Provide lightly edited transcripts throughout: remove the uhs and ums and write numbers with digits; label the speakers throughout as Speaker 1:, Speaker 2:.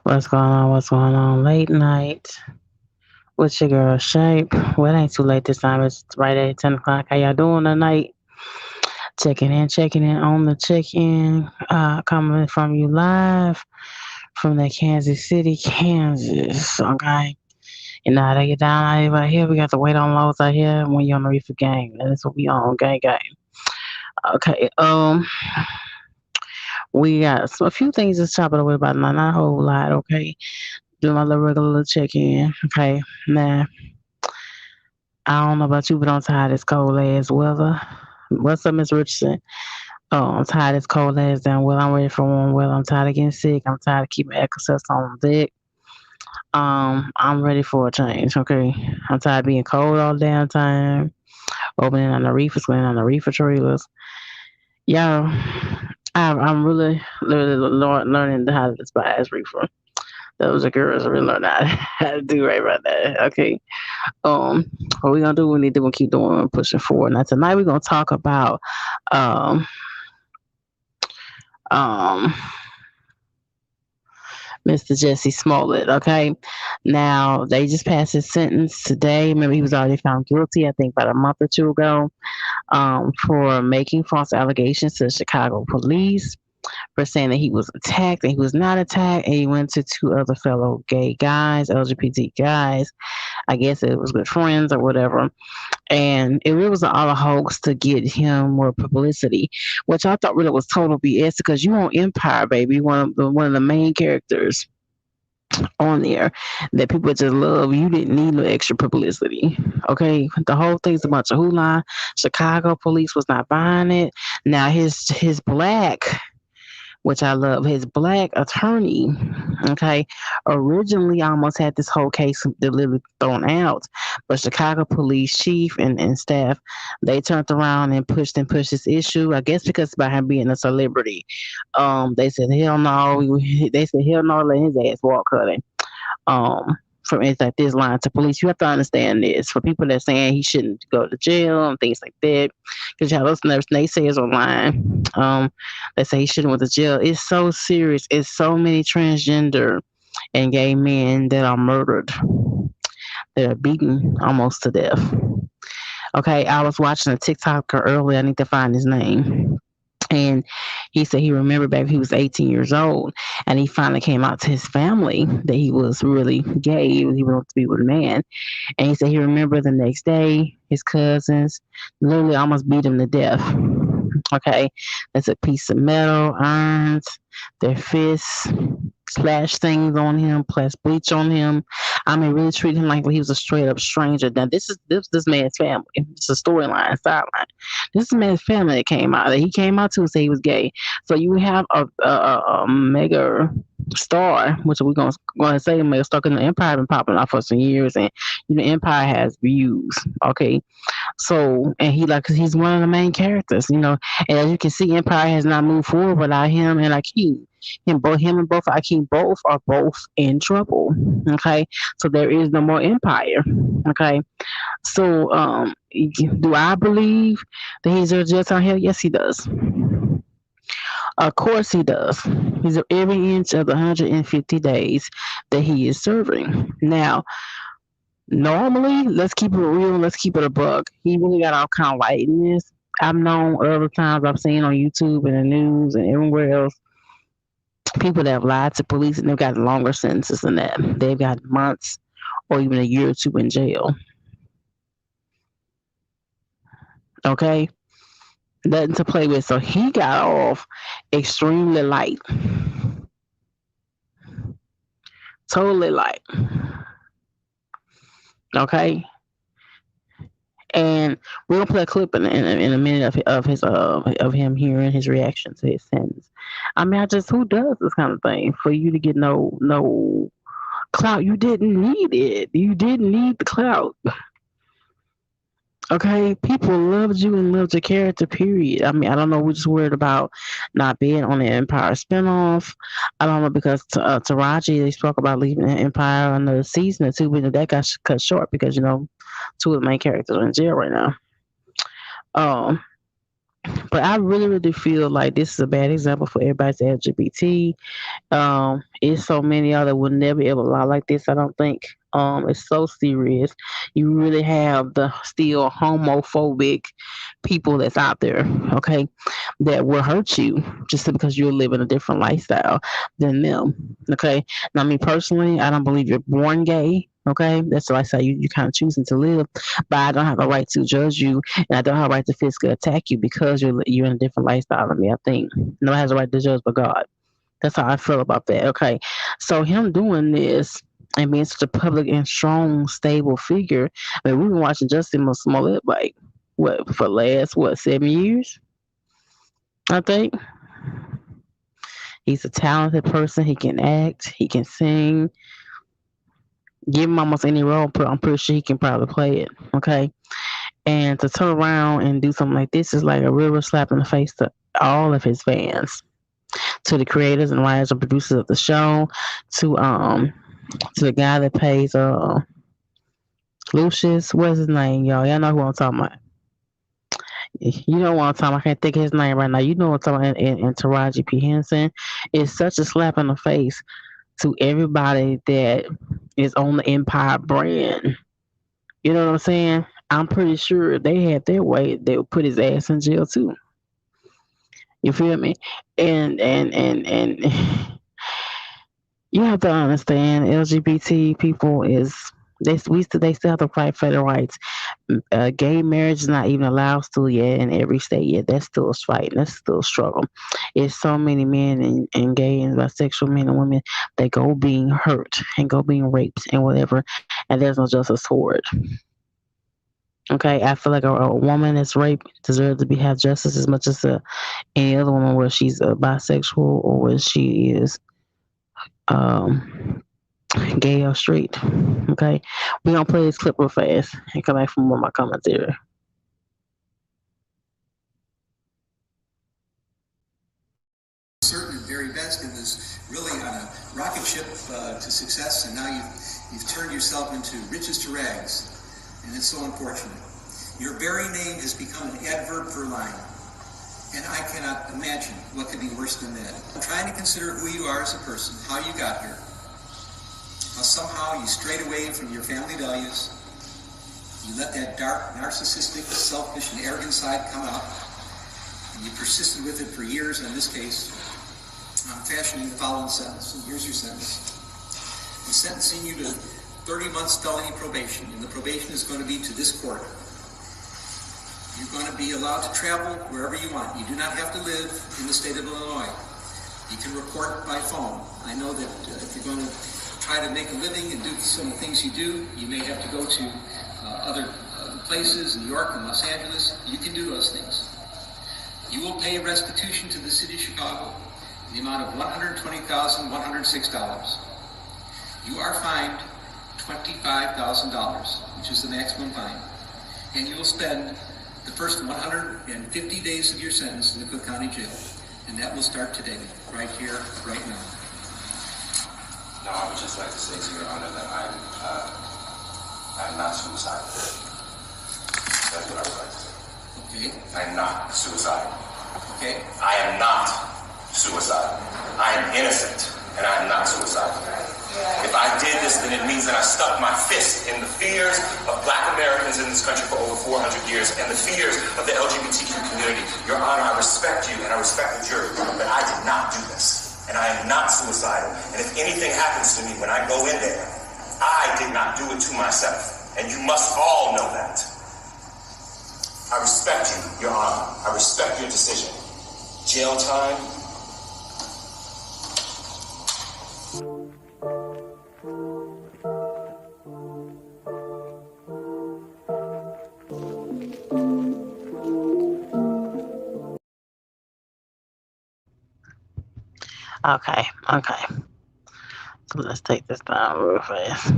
Speaker 1: What's going on? What's going on? Late night with your girl Shape. Well, it ain't too late this time. It's right at 10 o'clock. How y'all doing tonight? Checking in on the check-in. Coming from you live from the Kansas City, Kansas. Okay. You know how they get down out here. We got to wait on lows out here when you're on the reefer gang. That's what we on, gang. Okay. We got a few things to chop it away about, not a whole lot. Okay. Do my little regular check-in. Okay. Now, I don't know about you, but I'm tired of this cold ass weather. What's up, Miss Richardson? Oh, I'm tired of this cold ass damn weather. I'm ready for warm weather. I'm tired of getting sick. I'm tired of keeping Eclipse on deck. I'm ready for a change. Okay, I'm tired of being cold all the damn time. Opening on the reefers, going on the reefer trailers. Yeah, I'm really learning how to despise reefer. Those are girls really learn how to do right about that. Okay. What we gonna do? We need to keep doing pushing forward. Now tonight we're gonna talk about um um Mr. Jussie Smollett. Okay, now they just passed his sentence today. Remember, he was already found guilty, I think, about a month or two ago, for making false allegations to the Chicago police, for saying that he was attacked and he was not attacked, and he went to two other fellow gay guys, LGBT guys. I guess it was good friends or whatever. And it really was all a hoax to get him more publicity, which I thought really was total BS because you on Empire, baby, one of the main characters on there that people just love. You didn't need no extra publicity. Okay, the whole thing's a bunch of hoo-ha. Chicago police was not buying it. Now his black, which I love, his black attorney, okay, originally almost had this whole case delivered thrown out, but Chicago police chief and staff, they turned around and pushed this issue. I guess because about him being a celebrity, they said hell no. They said hell no, let his ass walk cutting. From anything like this line to police. You have to understand this. For people that saying he shouldn't go to jail and things like that, because you have those naysayers online. They say he shouldn't went to jail. It's so serious. It's so many transgender and gay men that are murdered. That are beaten almost to death. Okay, I was watching a TikToker earlier. I need to find his name. And he said he remembered back when he was 18 years old, and he finally came out to his family that he was really gay. He wanted to be with a man. And he said he remembered the next day his cousins literally almost beat him to death. Okay, that's a piece of metal, irons, their fists, splash things on him, splash bleach on him. I mean, really treat him like he was a straight up stranger. Now, this man's family. It's a storyline, sideline. This is a man's family that came out. That he came out to and say he was gay. So you have a mega star, which we're gonna say mega star, because the Empire been popping off for some years, and Empire has views. Okay, so and cause he's one of the main characters, and as you can see, Empire has not moved forward without him and Akeem. Him and both Akeem both are both in trouble. Okay, so there is no more Empire. Okay, so do I believe that he's just on here? Yes, he does. Of course, he does. He's every inch of the 150 days that he is serving. Now, normally, let's keep it real. Let's keep it a buck. He really got all kind of light in this. I've known other times I've seen on YouTube and the news and everywhere else people that have lied to police and they've got longer sentences than that. They've got months or even a year or two in jail. Okay? Nothing to play with. So he got off extremely light. Totally light. Okay? And we're gonna play a clip in a minute of him hearing his reaction to his sentence. I mean, who does this kind of thing for you to get no clout? You didn't need it. You didn't need the clout. Okay, people loved you and loved your character. Period. I mean, I don't know. We're just worried about not being on the Empire spinoff. I don't know because Taraji, they spoke about leaving the Empire another season or two, but that got cut short because two of the main characters are in jail right now. But I really, really feel like this is a bad example for everybody's LGBT. It's so many other will never ever lie like this. I don't think. It's so serious. You really have the still homophobic people that's out there, okay, that will hurt you just because you're living a different lifestyle than them, okay. Now, me personally, I don't believe you're born gay. Okay, that's the lifestyle you kind of choosing to live, but I don't have a right to judge you, and I don't have a right to physically attack you because you're in a different lifestyle than me. I think no one has a right to judge but God. That's how I feel about that. Okay. So him doing this and being such a public and strong, stable figure. I mean, we've been watching Justin Smollett like what for the last 7 years? I think he's a talented person. He can act. He can sing. Give him almost any role, but I'm pretty sure he can probably play it. Okay. And to turn around and do something like this is like a real slap in the face to all of his fans, to the creators and writers and producers of the show, to the guy that plays Lucius. What's his name, y'all? Y'all know who I'm talking about. You know what I'm talking about. I can't think of his name right now. You know what I'm talking about. And Taraji P. Henson. It's such a slap in the face to everybody that is on the Empire brand. You know what I'm saying? I'm pretty sure if they had their way, they would put his ass in jail too. You feel me? And you have to understand, LGBT people is they still have to fight for their rights. Gay marriage is not even allowed still yet in every state yet. That's still a fight. That's still a struggle. It's so many men and gay and bisexual men and women that go being hurt and go being raped and whatever, and there's no justice for it. Okay, I feel like a woman that's raped deserves to be have justice as much as any other woman, where she's bisexual or where she is um, gay or straight. Okay, we gonna play this clip real fast and come back from my commentary.
Speaker 2: Certain and very best, it was really on a rocket ship to success, and now you've turned yourself into riches to rags, and it's so unfortunate. Your very name has become an adverb for lying, and I cannot imagine what could be worse than that. I'm trying to consider who you are as a person, how you got here, how somehow you strayed away from your family values, you let that dark, narcissistic, selfish, and arrogant side come out, and you persisted with it for years. In this case, I'm fashioning the following sentence, and here's your sentence. I'm sentencing you to 30 months felony probation, and the probation is going to be to this court. You're going to be allowed to travel wherever you want. You do not have to live in the state of Illinois. You can report by phone. I know that if you're going to try to make a living and do some of the things you do, you may have to go to other places, New York and Los Angeles. You can do those things. You will pay restitution to the city of Chicago in the amount of $120,106. You are fined $25,000, which is the maximum fine, and you will spend the first 150 days of your sentence in the Cook County Jail, and that will start today, right here, right now.
Speaker 3: No, I would just like to say to Your Honor that I'm not suicidal. That's what I would like to say.
Speaker 2: Okay.
Speaker 3: I am not suicidal.
Speaker 2: Okay.
Speaker 3: I am not suicidal. I am innocent, and I am not suicidal. If I did this, then it means that I stuck my fist in the fears of Black Americans in this country for over 400 years and the fears of the LGBTQ community. Your Honor, I respect you and I respect the jury, but I did not do this. And I am not suicidal. And if anything happens to me when I go in there, I did not do it to myself. And you must all know that. I respect you, Your Honor. I respect your decision. Jail time.
Speaker 1: Okay. So let's take this down real fast.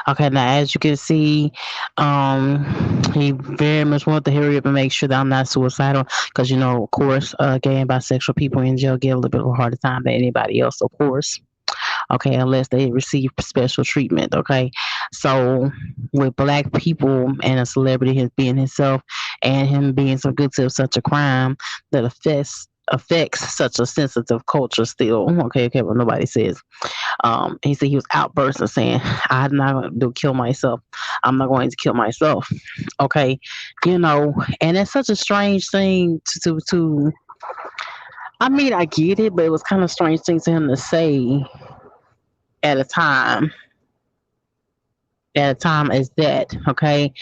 Speaker 1: Okay, now as you can see, he very much wanted to hurry up and make sure that I'm not suicidal, because of course, gay and bisexual people in jail get a little bit of a harder time than anybody else, of course. Okay, unless they receive special treatment. Okay, so with Black people and a celebrity being himself and him being so guilty of such a crime that affects such a sensitive culture still. Okay, but nobody says. He said he was outbursting saying, I'm not going to kill myself. I'm not going to kill myself. Okay, and it's such a strange thing to I mean, I get it, but it was kind of strange thing to him to say at a time as that. Okay,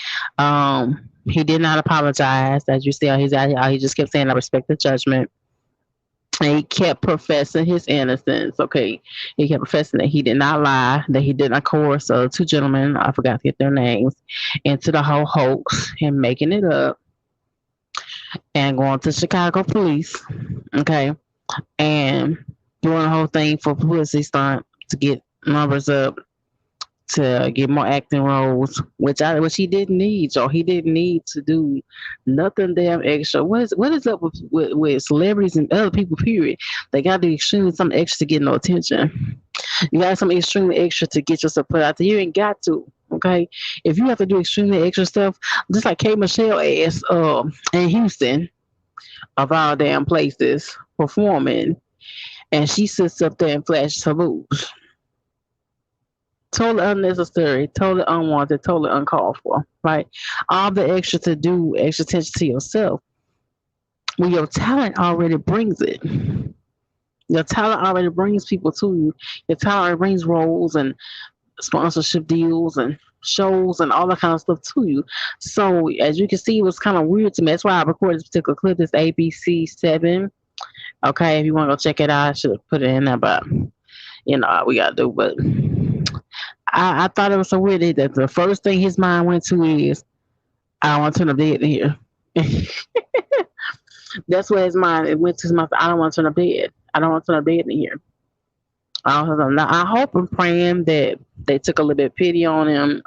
Speaker 1: he did not apologize, as you see on his out. He just kept saying, "I respect the judgment." And he kept professing his innocence. Okay, he kept professing that he did not lie, that he did not coerce two gentlemen. I forgot to get their names into the whole hoax and making it up and going to Chicago police. Okay, and doing the whole thing for publicity stunt to get numbers up, to get more acting roles, which he didn't need. So he didn't need to do nothing damn extra. What is up with celebrities and other people? Period. They got to do extremely something extra to get no attention. You got something extremely extra to get yourself put out there. You ain't got to. Okay, if you have to do extremely extra stuff, just like K Michelle asked in Houston of all damn places performing, and she sits up there and flashes her boobs. Totally unnecessary, totally unwanted, totally uncalled for, right? All the extra to do, extra attention to yourself, when your talent already brings it. Your talent already brings people to you. Your talent already brings roles and sponsorship deals and shows and all that kind of stuff to you. So as you can see, it was kind of weird to me. That's why I recorded this particular clip. This ABC7. Okay, if you want to go check it out, I should have put it in there, but we gotta do. But I thought it was so weird that the first thing his mind went to is, I don't want to turn up dead in here. That's where his mind it went to. His mind. I don't want to turn up dead. I don't want to turn up dead in here. I hope and praying that they took a little bit of pity on him.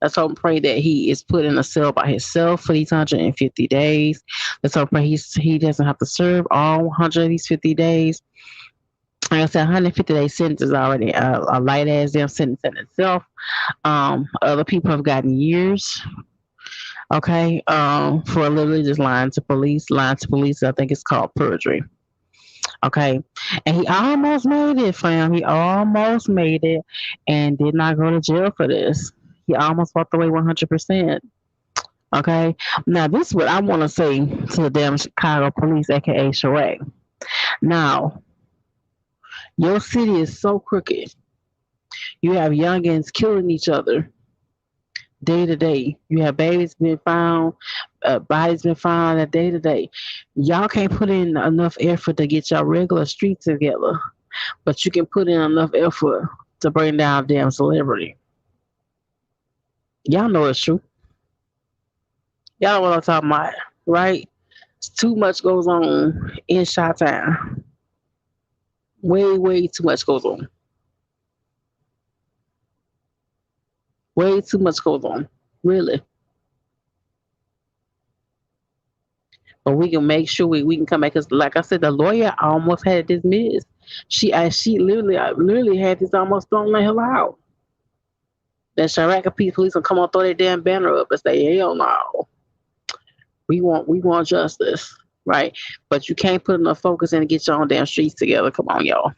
Speaker 1: Let's hope and pray that he is put in a cell by himself for these 150 days. Let's hope and pray he doesn't have to serve all 100 of these 50 days. Like I said, 150-day sentence is already a light as damn sentence in itself. Other people have gotten years. Okay, for literally just lying to police. Lying to police, I think it's called perjury. Okay, and he almost made it, fam. He almost made it and did not go to jail for this. He almost walked away 100%. Okay, now this is what I want to say to the damn Chicago police, aka Shrek. Now, your city is so crooked. You have youngins killing each other day to day. You have babies being found, bodies being found day to day. Y'all can't put in enough effort to get y'all regular streets together, but you can put in enough effort to bring down damn celebrity. Y'all know it's true. Y'all know what I'm talking about, right? Too much goes on in Chi-Town. Way too much goes on. Way too much goes on. Really. But we can make sure we can come back, because like I said, the lawyer almost had it dismissed. She literally had this almost thrown the hell out. Then Chirac police will come on, throw their damn banner up and say, hell no. We want justice. Right? But you can't put enough focus in to get your own damn streets together. Come on, y'all.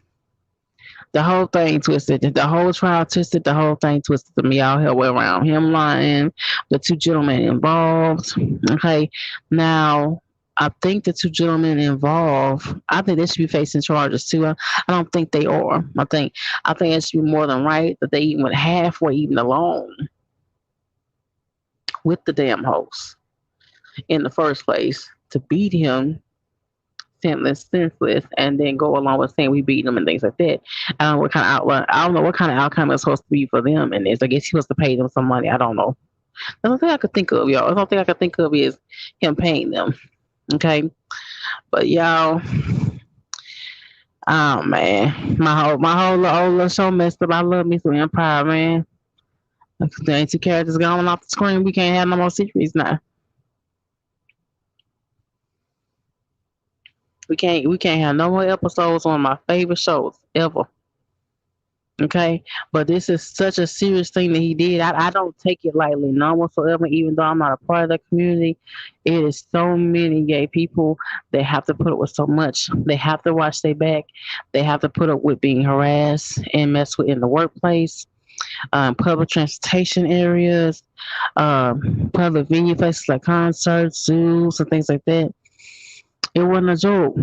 Speaker 1: The whole thing twisted. The whole trial twisted. The whole thing twisted to me all hell way around. Him lying, the two gentlemen involved. Okay. Now, I think the two gentlemen involved, I think they should be facing charges too. I don't think they are. I think it should be more than right that they even went halfway even alone with the damn host in the first place to beat him senseless, and then go along with saying we beat them and things like that. I don't know what kind of outcome it's supposed to be for them in this. I guess he was to pay them some money. I don't know. The only thing I could think of, y'all. The only thing I could think of is him paying them. Okay, but y'all, oh man, my whole little show messed up. I love me some Empire, man. There ain't two characters going off the screen. We can't have no more series now. We can't have no more episodes on my favorite shows ever. Okay, but this is such a serious thing that he did. I don't take it lightly, none whatsoever. Even though I'm not a part of the community, it is so many gay people that have to put up with so much. They have to watch their back. They have to put up with being harassed and messed with in the workplace, public transportation areas, public venue places like concerts, zoos, and things like that. It wasn't a joke.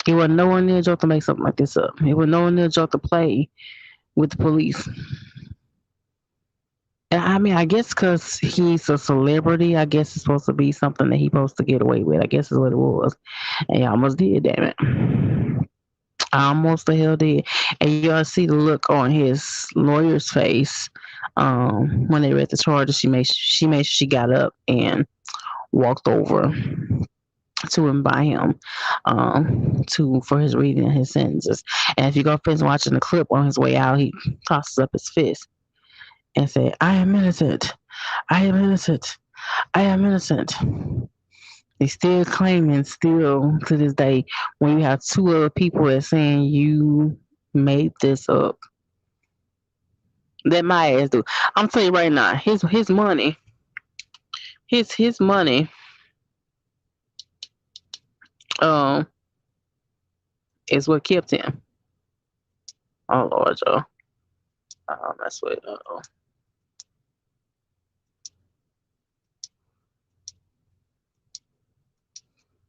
Speaker 1: It was nowhere near a joke to make something like this up. It was nowhere near a joke to play with the police. And I mean, I guess because he's a celebrity, I guess it's supposed to be something that he's supposed to get away with. I guess is what it was. And he almost did, damn it. I almost the hell did. And y'all see the look on his lawyer's face when they read the charges. She made sure she got up and walked over to invite him to for his reading and his sentences. And if you go finish watching the clip on his way out, he tosses up his fist and said, "I am innocent. I am innocent. I am innocent." They still claiming, still to this day, when you have two other people that saying you made this up. That my ass do. I'm telling you right now, his money, his money, um, is what kept him. Oh Lord, Joe. That's what.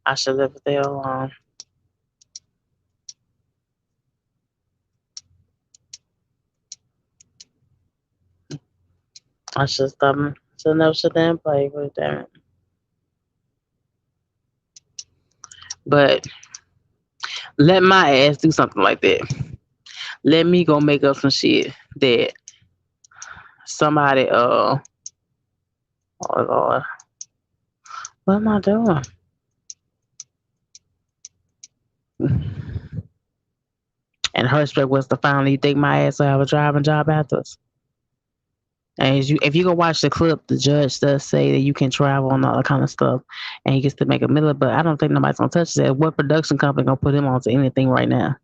Speaker 1: I should leave it there alone. I should stop. Should never sit there and play with that. But let my ass do something like that. Let me go make up some shit that somebody oh Lord. What am I doing? And her straight was to finally think my ass will have a driving job afterwards. And if you go watch the clip, the judge does say that you can travel and all that kind of stuff, and he gets to make a million. But I don't think nobody's gonna touch that. What production company gonna put him onto anything right now?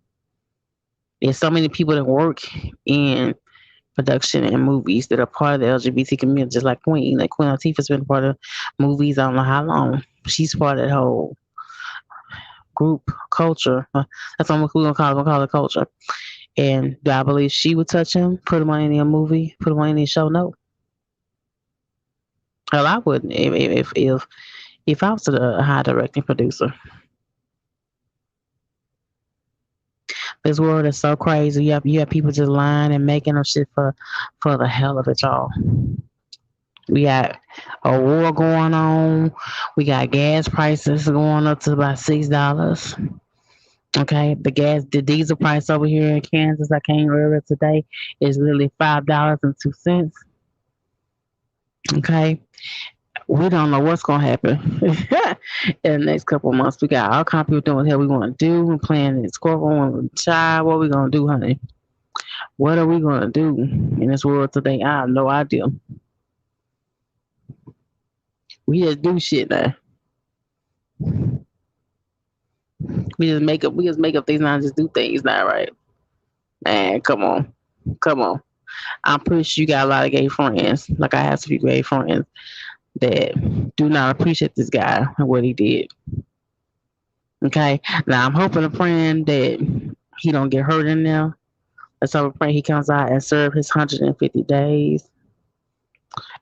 Speaker 1: There's so many people that work in production and movies that are part of the LGBT community, just like Queen. Like Queen Latifah's been part of movies. I don't know how long. She's part of that whole group culture. That's what we're gonna call it. We're gonna call it culture. And do I believe she would touch him, put him on any movie, put him on any show? No. Hell, I wouldn't if I was a high directing producer. This world is so crazy. You have people just lying and making up shit for the hell of it, y'all. We got a war going on. We got gas prices going up to about $6. Okay, the diesel price over here in Kansas, I came earlier today, is literally $5.02. Okay, we don't know what's gonna happen in the next couple of months. We got all kind of people doing what hell we want to do. We're planning this corporate child. What we gonna do, honey? What are we gonna do in this world today? I have no idea. We just do shit now. We just make up things now and just do things now, right? Man, come on. Come on. I'm pretty sure you got a lot of gay friends. Like I have some few gay friends that do not appreciate this guy and what he did. Okay. Now I'm hoping and praying that he don't get hurt in there. Let's hope and pray he comes out and serve his 150 days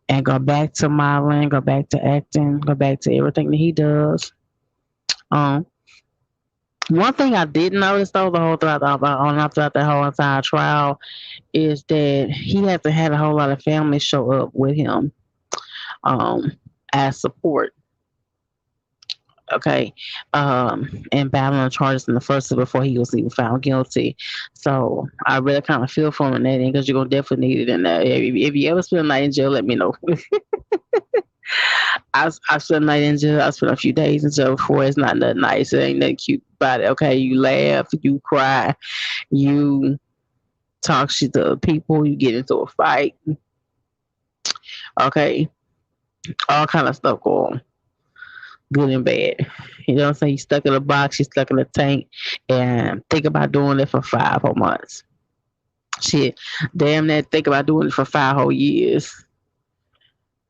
Speaker 1: and go back to modeling, go back to acting, go back to everything that he does. Um, One thing I did notice though, the whole throughout the whole entire trial, is that he hasn't had a whole lot of family show up with him um, as support. Okay, and battling charges in the first before he was even found guilty. So I really kind of feel for him in that end because you're gonna definitely need it in that. If you ever spend a night in jail, let me know. I spent a night in jail. I spent a few days in jail before. It's not nothing nice. It ain't nothing cute about it. Okay, you laugh, you cry, you talk shit to people, you get into a fight. Okay, all kind of stuff going on, good and bad. You know what I'm saying? You stuck in a box, you stuck in a tank, and think about doing it for 5 whole months. Shit, damn that. Think about doing it for 5 whole years.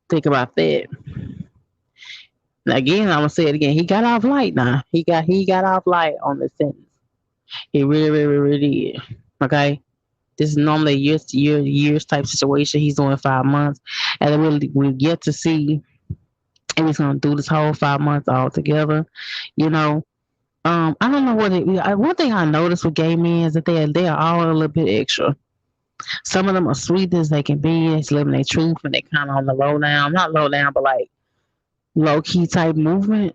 Speaker 1: Think about that. Now again, I'm gonna say it again. He got off light now. He got off light on the sentence. He really, really, really did. Okay. This is normally a years type situation. He's doing 5 months, and then we get to see if he's gonna do this whole 5 months all together. You know, I don't know what it. One thing I noticed with gay men is that they are all a little bit extra. Some of them are sweet as they can be. It's living their truth, and they kind of on the low down, not low down, but like low key type movement.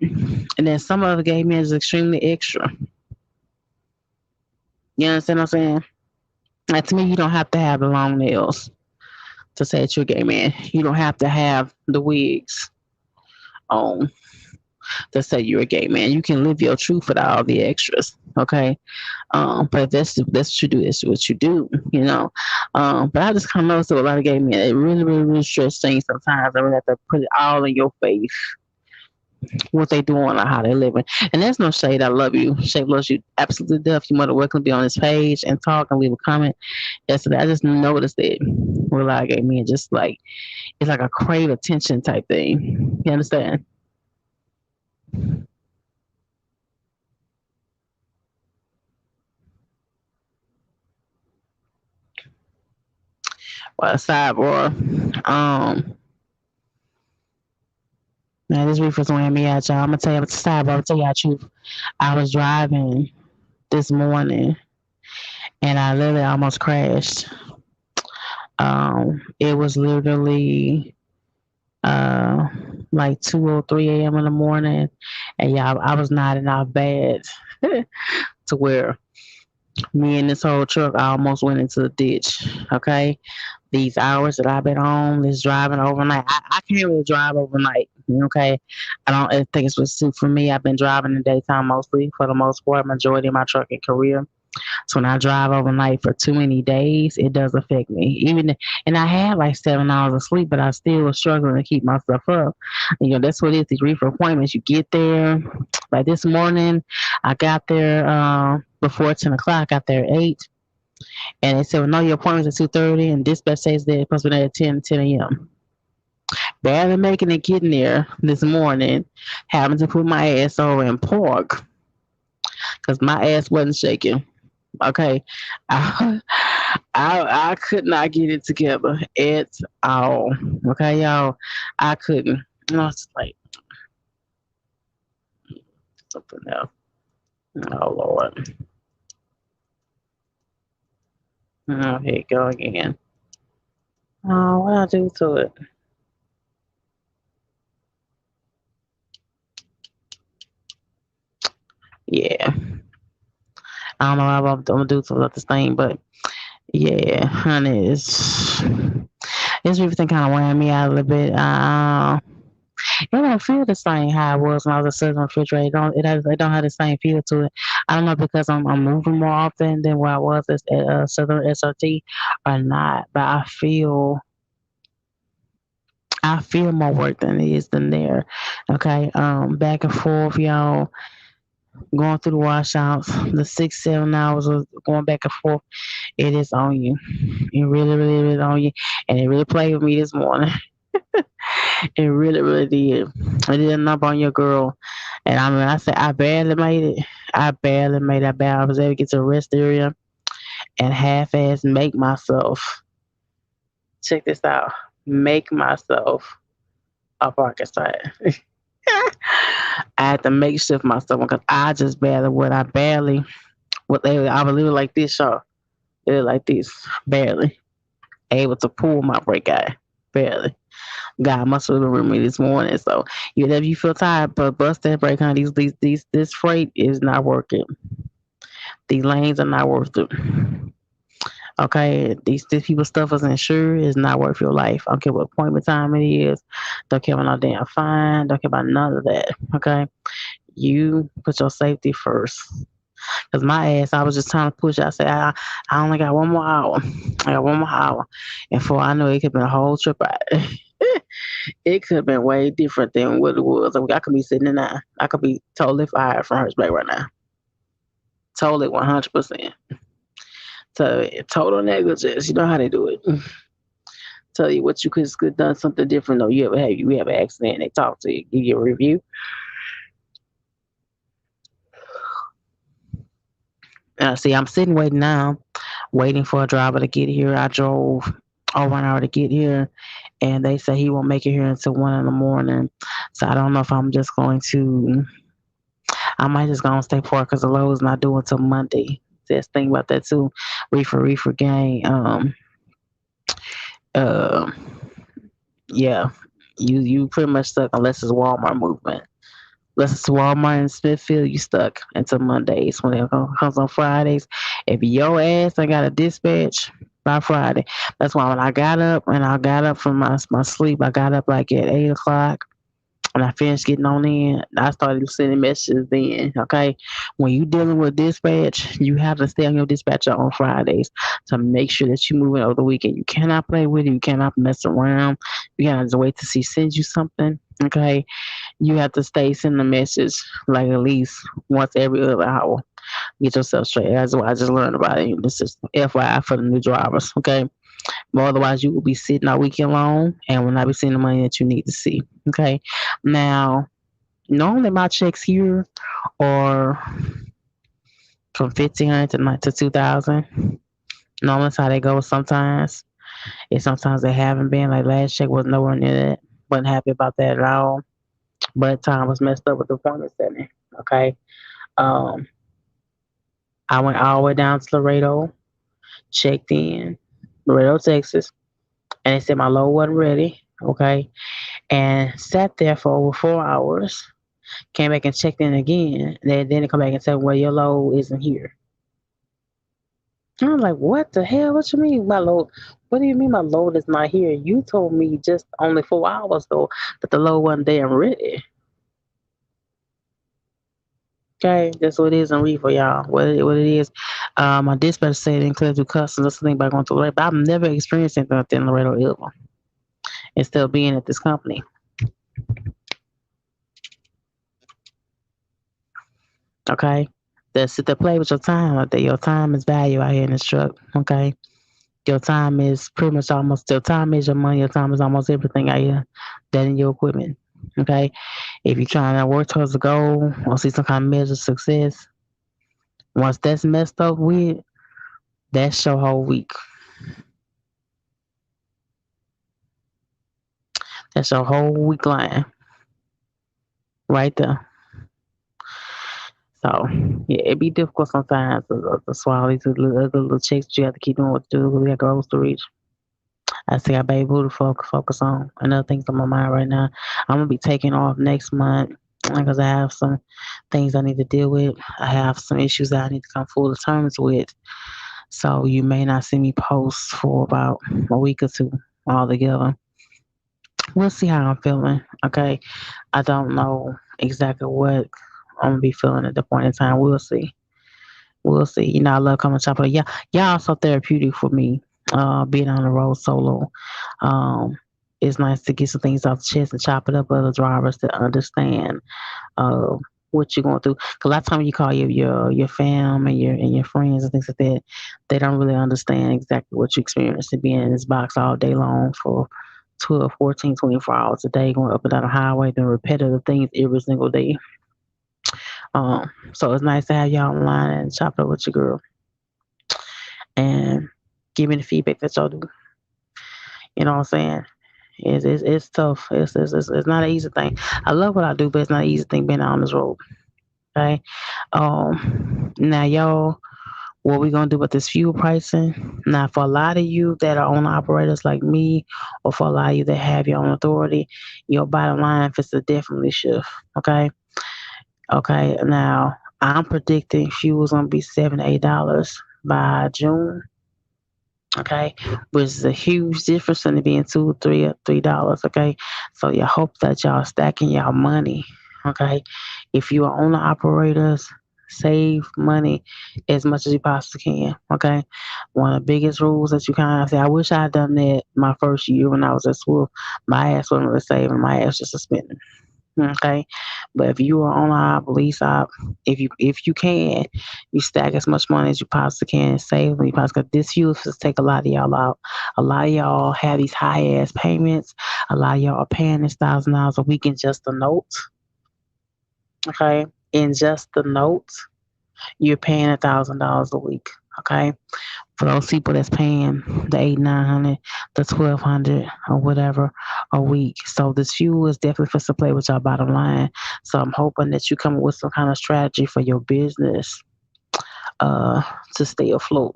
Speaker 1: And then some of the gay men is extremely extra. You understand what I'm saying? Like to me, you don't have to have the long nails to say that you're a gay man. You don't have to have the wigs on to say you're a gay man. You can live your truth without all the extras. Okay. But if that's what you do, that's what you do, you know. But I just kind of noticed that a lot of gay men, they really, really, really stress things sometimes. I really have to put it all in your face, what they doing or how they living. And there's no shade. I love you. Shape loves you absolutely deaf. You're more than welcome to be on this page and talk and leave a comment. Yesterday, I just noticed that with a lot of gay men, just like, it's like a crave attention type thing. You understand? Well, sidebar. Man, this reefer's wearing me out, y'all. I'm gonna tell you, sidebar. I'm gonna tell y'all the truth. I was driving this morning and I literally almost crashed. It was literally uh like 2:03 a.m. in the morning, and y'all, I was nodding off bad to where me and this whole truck I almost went into the ditch. Okay, these hours that I've been on, this driving overnight, I can't really drive overnight. Okay, I think it's what's suit for me. I've been driving in the daytime mostly for the most part, majority of my trucking career. So when I drive overnight for too many days, it does affect me. And I had like 7 hours of sleep, but I still was struggling to keep myself up. You know, that's what it is. These reefer appointments, you get there. Like this morning, I got there before 10 o'clock. I got there at 8, and they said, "Well, no, your appointment's at 2:30," and dispatch says that it's supposed to be there at 10 a.m. Barely making it getting there this morning, having to put my ass over in park because my ass wasn't shaking. Okay, I, I could not get it together at all. Okay, y'all, I couldn't. No, it's like something else. Oh Lord. Oh, here you go again. Oh, what I do to it? Yeah, I don't know what I'm gonna do to this thing, but yeah, honey, it's everything kind of wearing me out a little bit. It don't feel the same how it was when I was sitting on the refrigerator. It don't have the same feel to it. I don't know because I'm moving more often than where I was at Southern SRT or not, but I feel more work than it is than there. Okay, back and forth, y'all, going through the washouts, the 6 7 hours of going back and forth. It is on you. It really, really, really on you, and it really played with me this morning. It really, really did. It did a number on your girl. And I mean, I said, I barely made it. I barely made it. I was able to get to the rest area and half ass make myself, check this out, make myself a parking spot. I had to make shift myself because I just barely would. I was literally like this, y'all. Literally like this, barely. Able to pull my brake out, barely. God must have been with me this morning. So even if you feel tired, but bust that brake, honey. This freight is not working. These lanes are not worth it. Okay, these people stuff is insured is not worth your life. I don't care what appointment time it is. Don't care about no damn fine. Don't care about none of that. Okay, you put your safety first. Cause my ass, I was just trying to push. I said, I only got 1 more hour. I got 1 more hour, and before I know it, could have been a whole trip out. It could have been way different than what it was. I could be sitting in there. I could be totally fired from Hertzberg right now. Totally 100%. So total negligence. You know how they do it. Tell you what you could have done something different. Though you have an accident, they talk to you, give you a review. See, I'm sitting waiting now, waiting for a driver to get here. I drove over an hour to get here, and they say he won't make it here until 1 in the morning. So I don't know if I'm just going to. I might just go and stay put because the low is not due until Monday. Just think about that too. Reefer gang. Uh, yeah, you pretty much stuck unless it's Walmart movement. Unless it's Walmart in Smithfield, you stuck until Mondays when it comes on Fridays. If your ass I got a dispatch by Friday, that's why when I got up from my sleep, I got up like at 8 o'clock. When I finished getting on in, I started sending messages then. Okay. When you dealing with dispatch, you have to stay on your dispatcher on Fridays to make sure that you move it over the weekend. You cannot play with it. You cannot mess around. You gotta just wait to see send you something. Okay. You have to stay sending a message like at least once every other hour. Get yourself straight. That's what I just learned about it. This is FYI for the new drivers. Okay. But otherwise, you will be sitting all weekend long and will not be seeing the money that you need to see. Okay. Now, normally my checks here are from 1,500 to 2,000. Normally, that's how they go sometimes. And sometimes they haven't been. Like last check was nowhere near that. Wasn't happy about that at all. But time was messed up with the appointment setting. Okay. Um, I went all the way down to Laredo, checked in, Laredo, Texas, and they said my load wasn't ready. Okay. And sat there for over 4 hours. Came back and checked in again. Then they come back and said, well, your load isn't here. I'm like, what the hell? What you mean my load? What do you mean my load is not here? You told me just only 4 hours though that the load wasn't there and ready. Okay, that's what it is in reefer, y'all. What it is. My dispatcher said it includes through customs. That's the thing about going to Laredo. But I've never experienced anything like that in Laredo ever. And still being at this company. Okay. That's sit there play with your time like that. Your time is value out here in this truck. Okay. Your time is pretty much almost your time is your money. Your time is almost everything out here. That in your equipment. Okay. If you're trying to work towards a goal or see some kind of measure of success, once that's messed up with, that's your whole week. That's your whole week line right there. So yeah, it be difficult sometimes to swallow these little checks that you have to keep doing what to do. We got goals to reach. I see I baby who to focus on. Another things on my mind right now. I'm gonna be taking off next month because I have some things I need to deal with. I have some issues that I need to come full terms with. So you may not see me post for about a week or two altogether. We'll see how I'm feeling. Okay. I don't know exactly what I'm gonna be feeling at the point in time. We'll see. We'll see. You know, I love coming chop it. Yeah, y'all so therapeutic for me. Being on the road solo. Um, it's nice to get some things off the chest and chop it up with other drivers that understand uh what you're going through. Cause a lot of times you call your fam and your friends and things like that, they don't really understand exactly what you experienced to being in this box all day long for 12, 14, 24 hours a day, going up and down the highway, doing repetitive things every single day. So it's nice to have y'all online and chop it up with your girl and give me the feedback that y'all do. You know what I'm saying? It's tough. It's not an easy thing. I love what I do, but it's not an easy thing being out on this road. Okay. Now y'all, what we gonna do with this fuel pricing? Now, for a lot of you that are owner operators like me, or for a lot of you that have your own authority, your bottom line is to definitely shift. Okay. Okay. Now, I'm predicting fuel's gonna be $7 to $8 by June. Okay, which is a huge difference in it being two, $3. Okay, so you hope that y'all stacking y'all money. Okay, if you are owner operators, save money as much as you possibly can. Okay, one of the biggest rules that you kind of say, I wish I had done that my first year when I was at school. My ass wasn't really saving, my ass just spending. Okay, but if you are on our lease op, if you can, you stack as much money as you possibly can and save when you possibly. Cause this used to take a lot of y'all out. A lot of y'all have these high ass payments. A lot of y'all are paying this $1,000 a week in just the notes. Okay, in just the notes, you're paying $1,000 a week. Okay, for those people that's paying the 800, 900, the 1200 or whatever a week. So this fuel is definitely for to play with your bottom line. So I'm hoping that you come up with some kind of strategy for your business uh to stay afloat.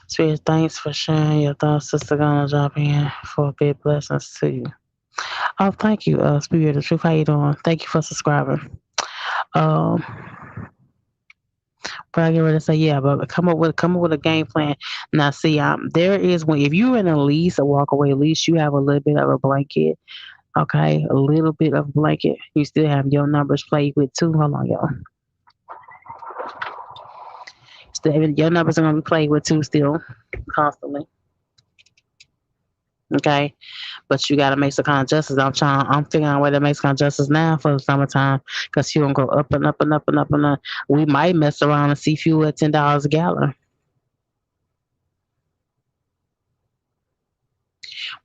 Speaker 1: So thanks for sharing your thoughts, Sister. Gonna drop in for big blessings to you. Oh, thank you, Spirit of Truth. How you doing? Thank you for subscribing. Um, but I get ready to say, yeah, but come up with a game plan. Now, see, there is when if you're in a lease, a walk away lease, you have a little bit of a blanket. Okay, a little bit of blanket. You still have your numbers played with too. Hold on, y'all. Still, your numbers are gonna be played with too, still constantly. Okay, but you gotta make some kind of justice. I'm figuring out a way to make some kind of justice now for the summertime because you gonna go up and up and up and up and up. We might mess around and see fuel at $10 a gallon.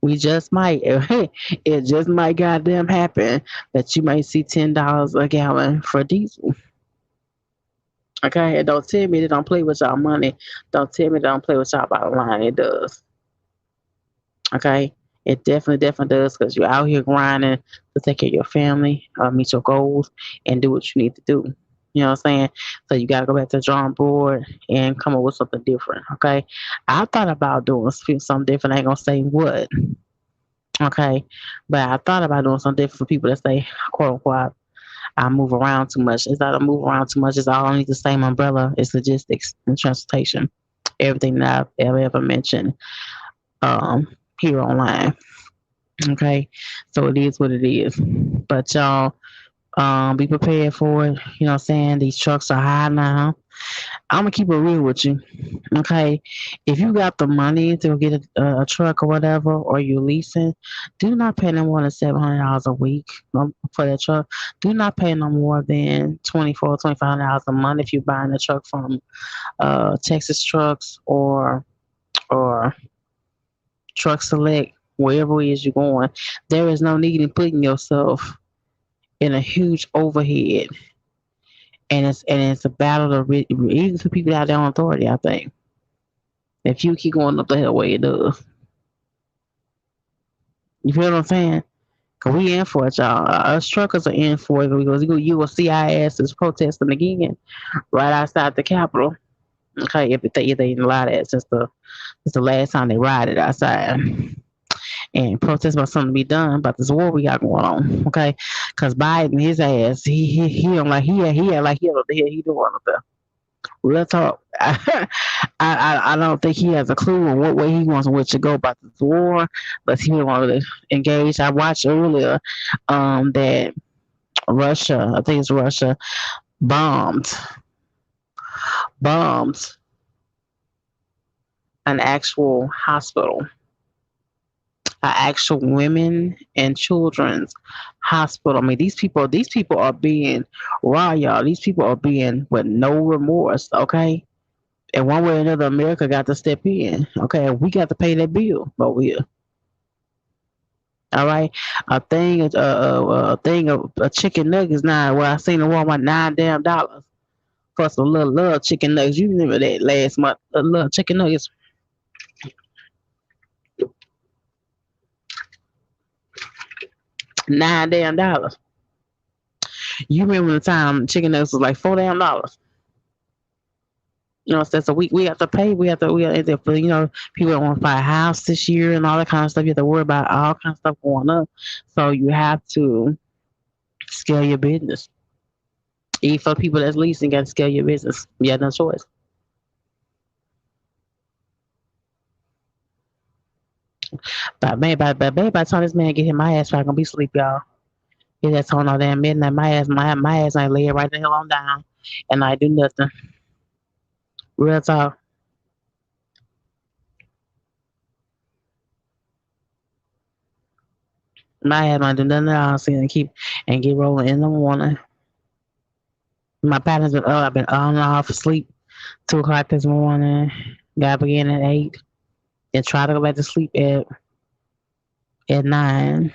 Speaker 1: We just might. It just might goddamn happen that you might see $10 a gallon for diesel. Okay, and don't tell me they don't play with y'all money. Don't tell me they don't play with y'all bottom line. It does. Okay, it definitely does because you're out here grinding to take care of your family, meet your goals, and do what you need to do. You know what I'm saying? So you gotta go back to the drawing board and come up with something different. Okay, I thought about doing something different. I ain't gonna say what. Okay, but I thought about doing something different for people that say, quote unquote, I move around too much. It's not I move around too much. It's all underneath the same umbrella. It's logistics and transportation. Everything that I've ever mentioned um, here online. Okay, so it is what it is. But y'all be prepared for it. You know what I'm saying? These trucks are high now. I'm gonna keep it real with you. Okay, if you got the money to get a truck or whatever, or you're leasing, do not pay no more than $700 a week for that truck. Do not pay no more than $25 a month if you're buying a truck from Texas Trucks or Truck Select, wherever it is you're going. There is no need in putting yourself in a huge overhead, and it's a battle to even for people that have their own authority. I think if you keep going up the hell way it does, you feel what I'm saying? Cause we in for it, y'all. Us truckers are in for it because you will see our asses protesting again right outside the Capitol. Okay, if they didn't allow that since the last time they rioted outside and protest about something to be done about this war we got going on. Okay, because Biden, his ass, he don't like he like he don't know what the hell he doing up there. Real talk. I don't think he has a clue on what way he wants and where to go about this war, but he wanted to engage. I watched earlier that Russia, I think it's Russia, bombed bombed an actual hospital, an actual women and children's hospital. I mean, these people are being raw, y'all. These people are being with no remorse. Okay, and one way or another, America got to step in. Okay, we got to pay that bill, but we all right. A thing of chicken nuggets now. Well, I seen in Walmart $9 for some little chicken nuggets. You remember that last month? Little chicken nuggets, $9. You remember the time chicken nuggets was like $4. You know, so we have to pay. We have to, people don't want to buy a house this year and all that kind of stuff. You have to worry about all kinds of stuff going up. So you have to scale your business. Even for people that's leasing, got to scale your business. You have no choice. By the time this man get hit, my ass probably gonna be asleep, y'all. Get that tone all damn midnight. My ass ain't lay right the hell on down, and I do nothing. Real talk. My ass might do nothing at all. See and keep and get rolling in the morning. My pattern's been up. I've been on and off sleep 2 o'clock this morning. Got up again at 8. And try to go back to sleep at 9.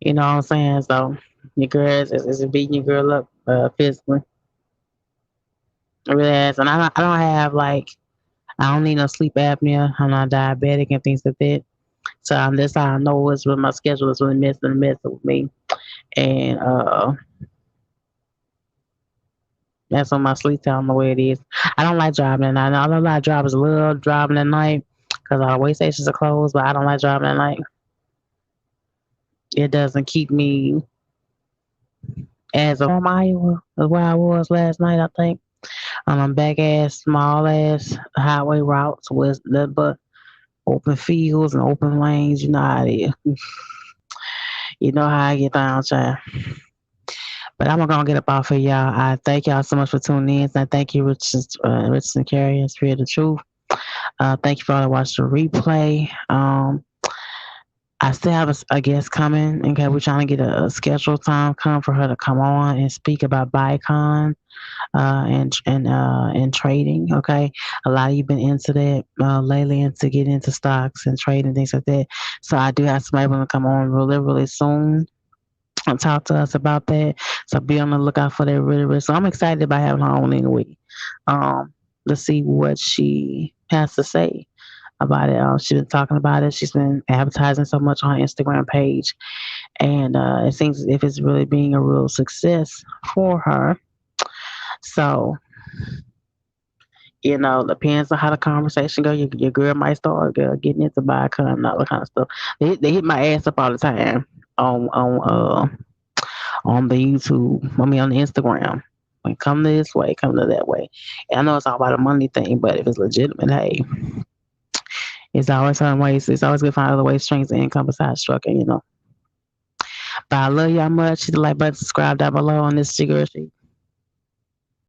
Speaker 1: You know what I'm saying? So your girl is beating your girl up physically. It really is. And I don't have like I don't need no sleep apnea. I'm not diabetic and things like that. So that's how I know it's when my schedule is really messing with me. And that's on my sleep time the way it is. I don't like driving at night. I know a lot of drivers love driving at night because all the way stations are closed, but I don't like driving at night. It doesn't keep me as from Iowa as where I was last night, I think. On them back ass, small ass highway routes with nothing but open fields and open lanes. You know how it is. You know how I get down, child. But I'm gonna get up off of y'all. I thank y'all so much for tuning in. And thank you, Richardson Carey and Spirit of Truth. Thank you for all that watched the replay. I still have a guest coming. Okay, we're trying to get a scheduled time come for her to come on and speak about Bicon and trading. Okay, a lot of you been into that lately, into getting into stocks and trading things like that. So I do have somebody going to come on really soon and talk to us about that. So be on the lookout for that really. So I'm excited about having her on anyway. To see what she has to say about it. She's been talking about it. She's been advertising so much on her Instagram page, and it seems as if it's really being a real success for her. So depends on how the conversation go. Your girl might start getting into Bitcoin and all that kind of stuff. They hit my ass up all the time on the YouTube. I mean on the Instagram. Like, come this way, come to that way. And I know it's all about a money thing, but if it's legitimate, hey, it's always some ways. It's always good to find other ways, strengths, and income besides trucking. But I love y'all much. Hit the like button, subscribe down below on this cigarette.